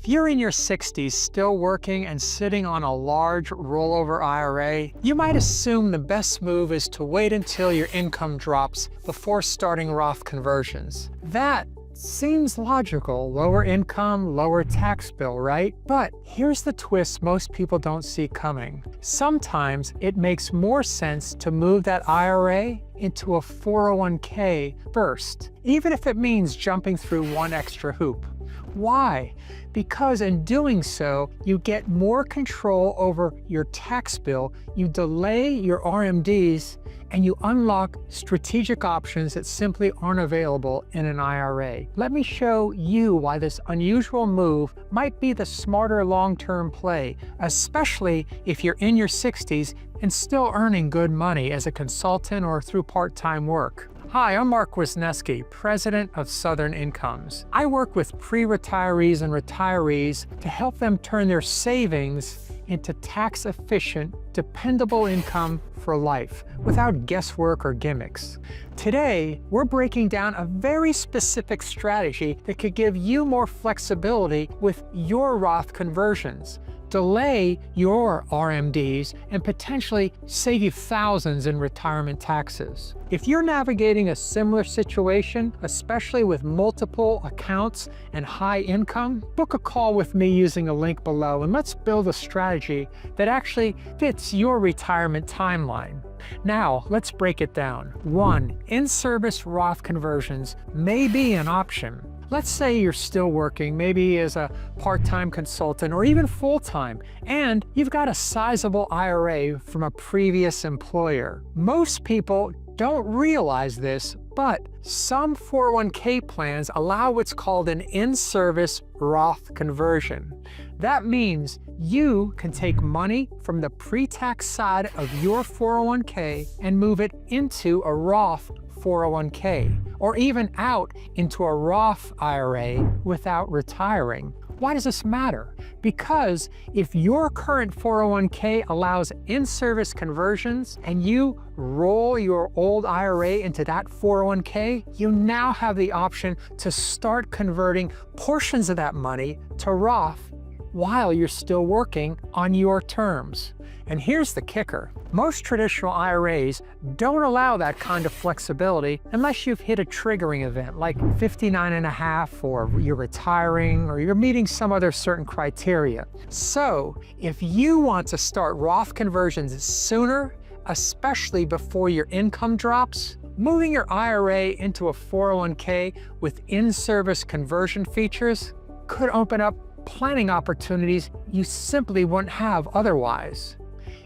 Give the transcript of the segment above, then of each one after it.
If you're in your 60s still working and sitting on a large rollover IRA, you might assume the best move is to wait until your income drops before starting Roth conversions. That seems logical. Lower income, lower tax bill, right? But here's the twist most people don't see coming. Sometimes it makes more sense to move that IRA into a 401k first, even if it means jumping through one extra hoop. Why? Because in doing so, you get more control over your tax bill, you delay your RMDs, and you unlock strategic options that simply aren't available in an IRA. Let me show you why this unusual move might be the smarter long-term play, especially if you're in your 60s and still earning good money as a consultant or through part-time work. Hi, I'm Mark Wisniewski, President of Southern Incomes. I work with pre-retirees and retirees to help them turn their savings into tax-efficient, dependable income for life without guesswork or gimmicks. Today, we're breaking down a very specific strategy that could give you more flexibility with your Roth conversions, delay your RMDs, and potentially save you thousands in retirement taxes. If you're navigating a similar situation, especially with multiple accounts and high income, book a call with me using a link below and let's build a strategy that actually fits your retirement timeline. Now, let's break it down. 1. In-service Roth conversions may be an option. Let's say you're still working, maybe as a part-time consultant or even full-time, and you've got a sizable IRA from a previous employer. Most people don't realize this, but some 401k plans allow what's called an in-service Roth conversion. That means you can take money from the pre-tax side of your 401k and move it into a Roth 401k, or even out into a Roth IRA without retiring. Why does this matter? Because if your current 401k allows in-service conversions and you roll your old IRA into that 401k, you now have the option to start converting portions of that money to Roth while you're still working on your terms. And here's the kicker. Most traditional IRAs don't allow that kind of flexibility unless you've hit a triggering event like 59 and a half, or you're retiring, or you're meeting some other certain criteria. So if you want to start Roth conversions sooner, especially before your income drops, moving your IRA into a 401k with in-service conversion features could open up planning opportunities you simply wouldn't have otherwise.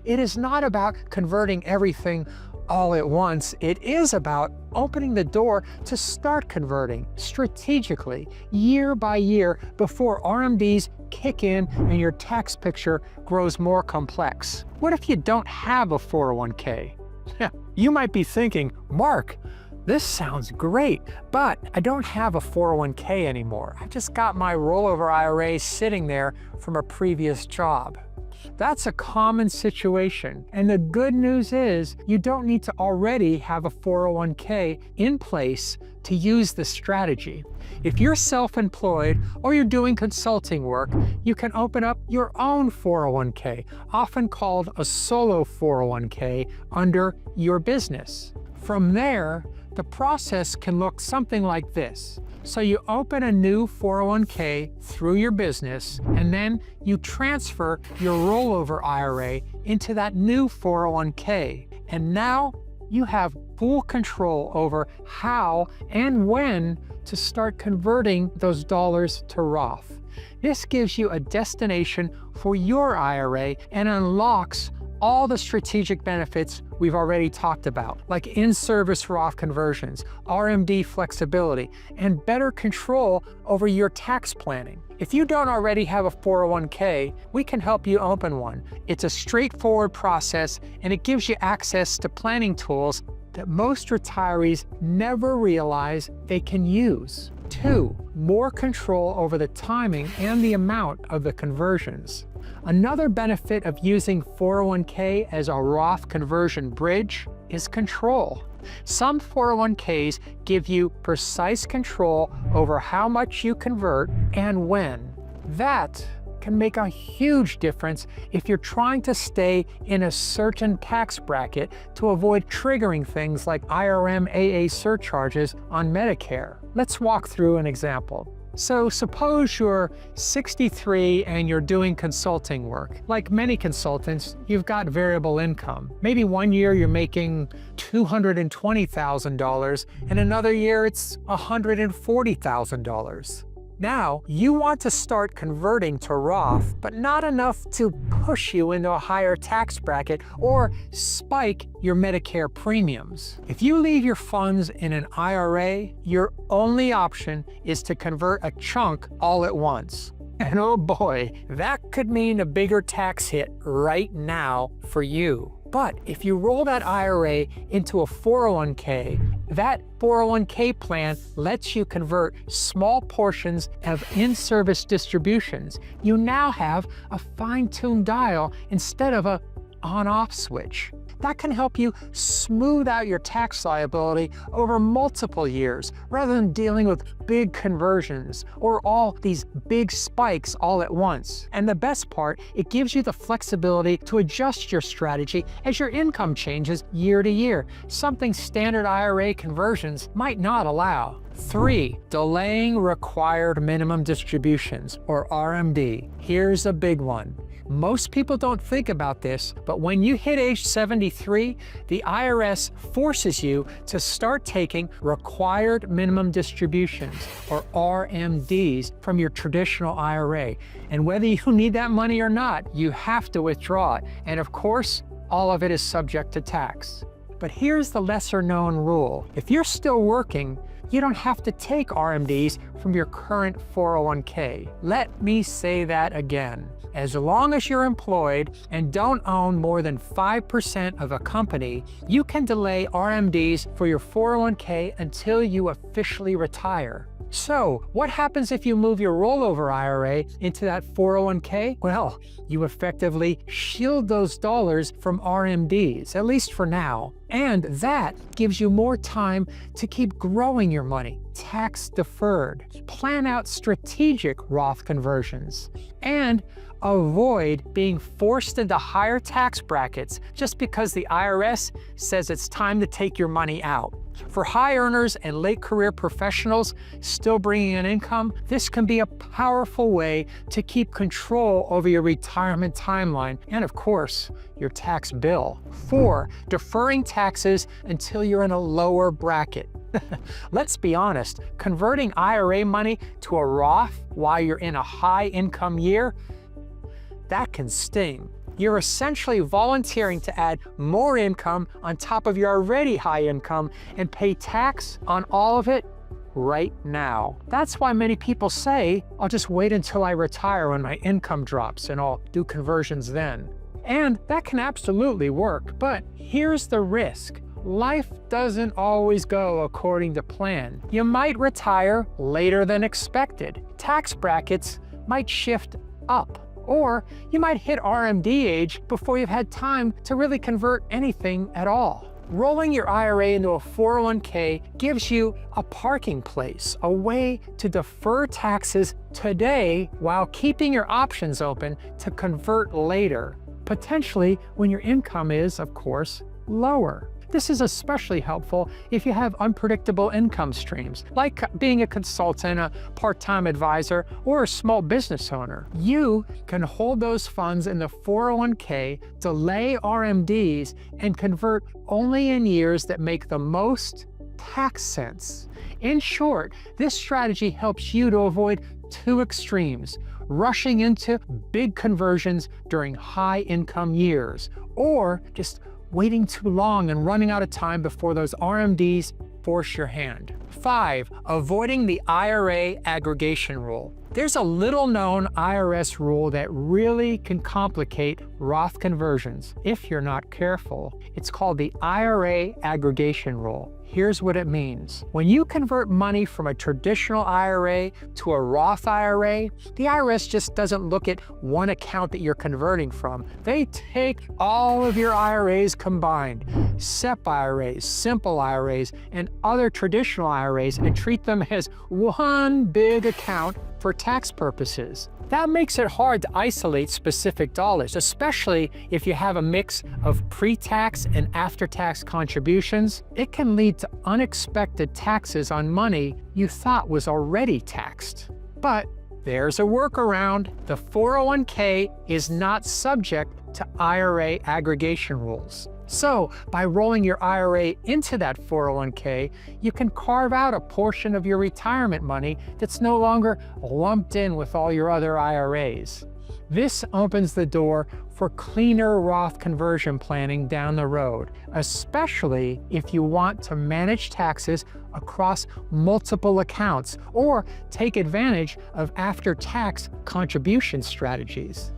It is not about converting everything all at once. It is about opening the door to start converting strategically, year by year, before RMDs kick in and your tax picture grows more complex. What if you don't have a 401k? You might be thinking, Mark, this sounds great, but I don't have a 401k anymore. I just got my rollover IRA sitting there from a previous job. That's a common situation, and the good news is you don't need to already have a 401k in place to use this strategy. If you're self-employed or you're doing consulting work, you can open up your own 401k, often called a solo 401k, under your business. From there, the process can look something like this. So you open a new 401k through your business, and then you transfer your rollover IRA into that new 401k. And now you have full control over how and when to start converting those dollars to Roth. This gives you a destination for your IRA and unlocks all the strategic benefits we've already talked about, like in-service Roth conversions, RMD flexibility, and better control over your tax planning. If you don't already have a 401k, we can help you open one. It's a straightforward process, and it gives you access to planning tools that most retirees never realize they can use. 2, more control over the timing and the amount of the conversions. Another benefit of using 401k as a Roth conversion bridge is control. Some 401ks give you precise control over how much you convert and when. That can make a huge difference if you're trying to stay in a certain tax bracket to avoid triggering things like IRA surcharges on Medicare. Let's walk through an example. So suppose you're 63 and you're doing consulting work. Like many consultants, you've got variable income. Maybe one year you're making $220,000 and another year it's $140,000. Now, you want to start converting to Roth, but not enough to push you into a higher tax bracket or spike your Medicare premiums. If you leave your funds in an IRA, your only option is to convert a chunk all at once. And oh boy, that could mean a bigger tax hit right now for you. But if you roll that IRA into a 401k, that 401k plan lets you convert small portions of in-service distributions. You now have a fine-tuned dial instead of a on-off switch. That can help you smooth out your tax liability over multiple years rather than dealing with big conversions or all these big spikes all at once. And the best part, it gives you the flexibility to adjust your strategy as your income changes year to year, something standard IRA conversions might not allow. 3. Delaying required minimum distributions, or RMD. Here's a big one. Most people don't think about this, but when you hit age 73, the IRS forces you to start taking required minimum distributions, or RMDs, from your traditional IRA. And whether you need that money or not, you have to withdraw it. And of course, all of it is subject to tax. But here's the lesser known rule. If you're still working, you don't have to take RMDs from your current 401k. Let me say that again. As long as you're employed and don't own more than 5% of a company, you can delay RMDs for your 401k until you officially retire. So, what happens if you move your rollover IRA into that 401k? Well, you effectively shield those dollars from RMDs, at least for now. And that gives you more time to keep growing your money, tax deferred. Plan out strategic Roth conversions, and avoid being forced into higher tax brackets just because the IRS says it's time to take your money out. For high earners and late career professionals still bringing in income, this can be a powerful way to keep control over your retirement timeline and, of course, your tax bill. 4. Deferring taxes until you're in a lower bracket. Let's be honest, converting IRA money to a Roth while you're in a high income year, that can sting. You're essentially volunteering to add more income on top of your already high income and pay tax on all of it right now. That's why many people say, I'll just wait until I retire when my income drops and I'll do conversions then. And that can absolutely work, but here's the risk. Life doesn't always go according to plan. You might retire later than expected. Tax brackets might shift up. Or you might hit RMD age before you've had time to really convert anything at all. Rolling your IRA into a 401k gives you a parking place, a way to defer taxes today while keeping your options open to convert later, potentially when your income is, of course, lower. This is especially helpful if you have unpredictable income streams, like being a consultant, a part-time advisor, or a small business owner. You can hold those funds in the 401k, delay RMDs, and convert only in years that make the most tax sense. In short, this strategy helps you to avoid two extremes: rushing into big conversions during high-income years, or just waiting too long and running out of time before those RMDs force your hand. 5. Avoiding the IRA aggregation rule. There's a little-known IRS rule that really can complicate Roth conversions if you're not careful. It's called the IRA aggregation rule. Here's what it means. When you convert money from a traditional IRA to a Roth IRA, the IRS just doesn't look at one account that you're converting from. They take all of your IRAs combined, SEP IRAs, simple IRAs, and other traditional IRAs, and treat them as one big account for tax purposes. That makes it hard to isolate specific dollars, especially if you have a mix of pre-tax and after-tax contributions. It can lead to unexpected taxes on money you thought was already taxed. But there's a workaround. The 401k is not subject to IRA aggregation rules. So, by rolling your IRA into that 401k, you can carve out a portion of your retirement money that's no longer lumped in with all your other IRAs. This opens the door for cleaner Roth conversion planning down the road, especially if you want to manage taxes across multiple accounts or take advantage of after-tax contribution strategies.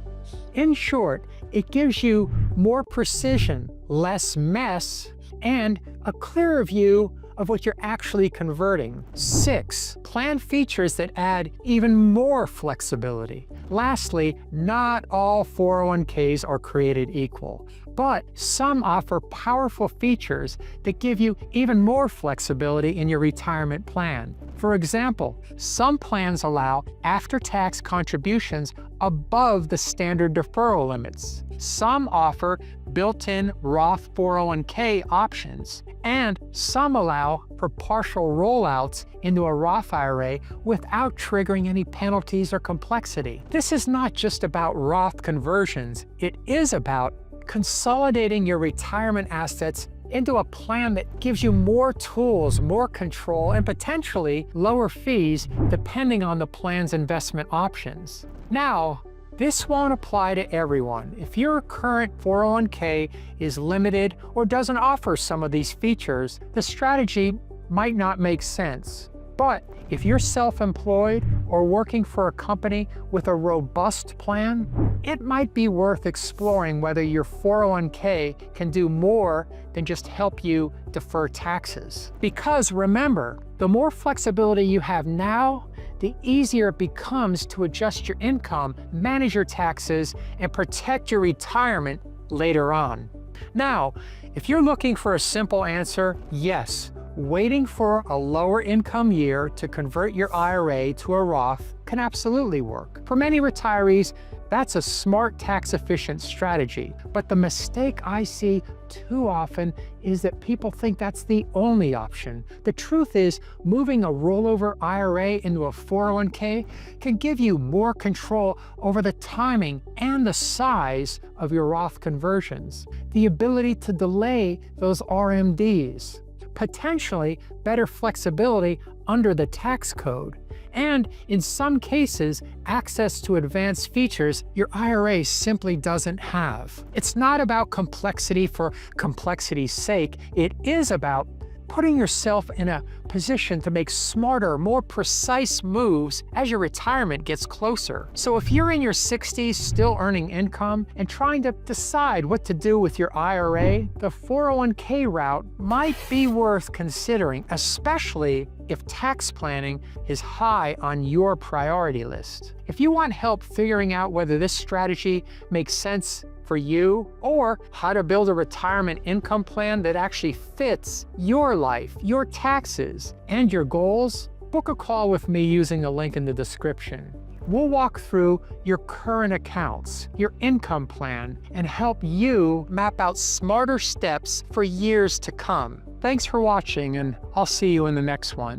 In short, it gives you more precision, less mess, and a clearer view of what you're actually converting. 6, plan features that add even more flexibility. Lastly, not all 401ks are created equal, but some offer powerful features that give you even more flexibility in your retirement plan. For example, some plans allow after-tax contributions above the standard deferral limits. Some offer built-in Roth 401k options, and some allow for partial rollouts into a Roth IRA without triggering any penalties or complexity. This is not just about Roth conversions, it is about consolidating your retirement assets into a plan that gives you more tools, more control, and potentially lower fees depending on the plan's investment options. Now, this won't apply to everyone. If your current 401k is limited or doesn't offer some of these features, the strategy might not make sense. But if you're self-employed or working for a company with a robust plan, it might be worth exploring whether your 401k can do more than just help you defer taxes. Because remember, the more flexibility you have now, the easier it becomes to adjust your income, manage your taxes, and protect your retirement later on. Now, if you're looking for a simple answer, yes, waiting for a lower income year to convert your IRA to a Roth can absolutely work. For many retirees, that's a smart, tax-efficient strategy. But the mistake I see too often is that people think that's the only option. The truth is, moving a rollover IRA into a 401k can give you more control over the timing and the size of your Roth conversions, the ability to delay those RMDs, potentially better flexibility under the tax code, and in some cases, access to advanced features your IRA simply doesn't have. It's not about complexity for complexity's sake. It is about putting yourself in a position to make smarter, more precise moves as your retirement gets closer. So if you're in your 60s still earning income and trying to decide what to do with your IRA, the 401k route might be worth considering, especially if tax planning is high on your priority list. If you want help figuring out whether this strategy makes sense for you, or how to build a retirement income plan that actually fits your life, your taxes, and your goals, book a call with me using the link in the description. We'll walk through your current accounts, your income plan, and help you map out smarter steps for years to come. Thanks for watching, and I'll see you in the next one.